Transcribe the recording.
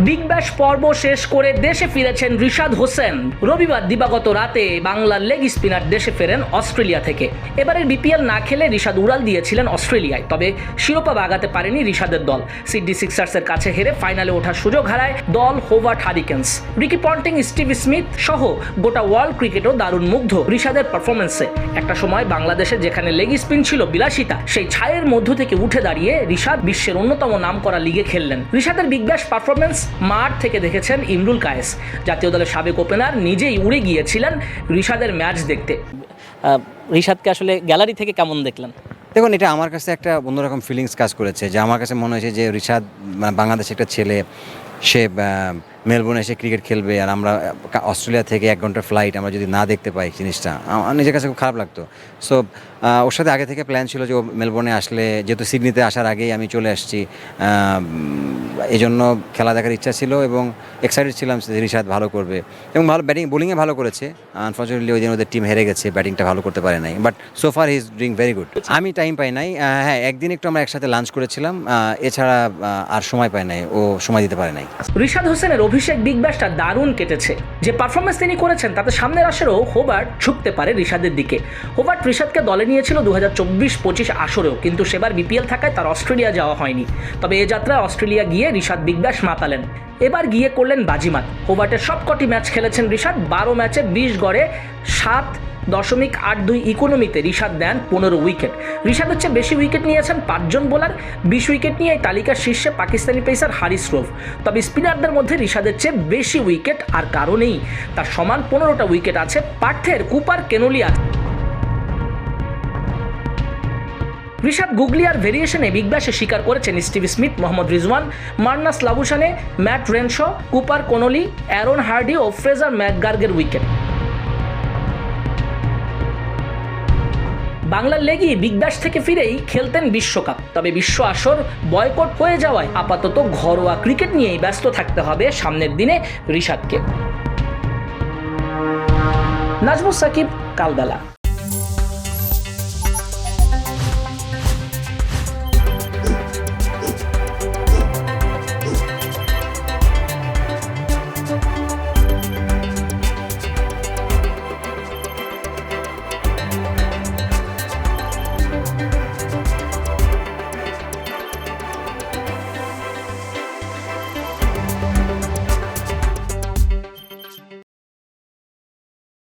Big Bash পর্ব শেষ করে দেশে ফিরেছেন রিশাদ হোসেন। রবিবার দিবাগত রাতে বাংলার লেগ স্পিনার দেশে ফেরেন অস্ট্রেলিয়া থেকে। এবারের বিপিএল না খেলে রিশাদ উড়াল দিয়েছিলেন অস্ট্রেলিয়ায়, তবে শিরোপা বাগাতে পারেনি রিশাদের দল। সিডনি সিক্সার্সের কাছে হেরে ফাইনালে ওঠার সুযোগ হারায় দল Hobart Hurricanes. Ricky Ponting, Steve Smith সহ গোটা ওয়ার্ল্ড ক্রিকেটও দারুণ মুগ্ধ রিশাদের পারফরমেন্সে। একটা সময় বাংলাদেশে যেখানে লেগ স্পিন ছিল বিলাসিতা, সেই ছায়ের মধ্য থেকে উঠে দাঁড়িয়ে রিশাদ বিশ্বের অন্যতম নামকরা লিগে খেললেন। রিশাদের বিগ ব্যাশ পারফরমেন্স মাঠ থেকে দেখেছেন ইমরুল কায়েস। জাতীয় দলের সাবেক ওপেনার নিজেই উড়ে গিয়েছিলেন রিশাদের ম্যাচ দেখতে। রিশাদকে আসলে গ্যালারি থেকে কেমন দেখলেন? দেখুন, এটা আমার কাছে একটা অন্যরকম ফিলিংস কাজ করেছে, যে আমার কাছে মনে হয়েছে যে রিশাদ বাংলাদেশের একটা ছেলে, সে মেলবোর্নে এসে ক্রিকেট খেলবে, আর আমরা অস্ট্রেলিয়া থেকে 1 ঘন্টার ফ্লাইট আমরা যদি না দেখতে পাই, জিনিসটা আমার নিজের কাছে খুব খারাপ লাগতো। সো ওর সাথে আগে থেকে প্ল্যান ছিল যে ও মেলবোর্নে আসলে, যেহেতু সিডনিতে আসার আগেই আমি চলে আসছি, এই জন্য খেলা দেখার ইচ্ছা ছিল এবং এক্সাইটেড ছিলাম যে রিশাদ ভালো করবে এবং ভালো বোলিংয়ে ভালো করেছে। আনফর্চুনেটলি ওই দিন ওদের টিম হেরে গেছে, ব্যাটিংটা ভালো করতে পারে নাই, but so far he is doing very good. আমি টাইম পাই নাই, হ্যাঁ একদিন একটু আমরা একসাথে লাঞ্চ করেছিলাম, এছাড়া আর সময় পাই নাই, ও সময় দিতে পারে নাই। রিশাদ হোসেনের অভিষেক বিগ ব্যাশটা দারুণ কেটেছে। যে পারফরমেন্স তিনি করেছেন তাতে সামনের আসরেও হোবার্ট ঝুঁকতে পারে রিশাদের দিকে। হোবার্ট রিশাদকে দলে নিয়েছিল 2024-25 আসরেও, কিন্তু সেবার বিপিএল থাকায় তার অস্ট্রেলিয়া যাওয়া হয়নি। তবে এ যাত্রায় অস্ট্রেলিয়া গিয়ে রিশাদ বিগ ব্যাশ মাতালেন। এবার গিয়ে করলেন বাজিমাত। হোবার্টের সবকটি ম্যাচ খেলেছেন রিশাদ। 12 ম্যাচে 20 গড়ে 7.82 ইকোনমিতে রিশাদ দেন 15 উইকেট। রিশাদের চেয়ে বেশি উইকেট নিয়েছেন 5 জন বোলার। 20 উইকেট নিয়ে এই তালিকার শীর্ষে পাকিস্তানি পেসার হারিস রৌফ। তবে স্পিনারদের মধ্যে রিশাদের চেয়ে বেশি উইকেট আর কারো নেই। তার সমান 15টা উইকেট আছে পার্থের কুপার কেনোলিয়া। রিশাদ গুগলিয়ার ভেরিয়েশনে বিগ ব্যাশে স্বীকার করেছেন Steve Smith, Mohammad Rizwan, Marnus Labuschagne, Matt Renshaw, Cooper Connolly, Aaron Hardie ও ফ্রেজার ম্যাকগার্গের উইকেট। বাংলার লেগই বিগ ব্যাশ থেকে ফিরেই খেলতেন বিশ্বকাপ। তবে বিশ্ব আসর বয়কট হয়ে যাওয়ায় আপাতত ঘরোয়া ক্রিকেট নিয়েই ব্যস্ত থাকতে হবে সামনের দিনে রিশাদকে। নাজমুস সাকিব, কালবেলা।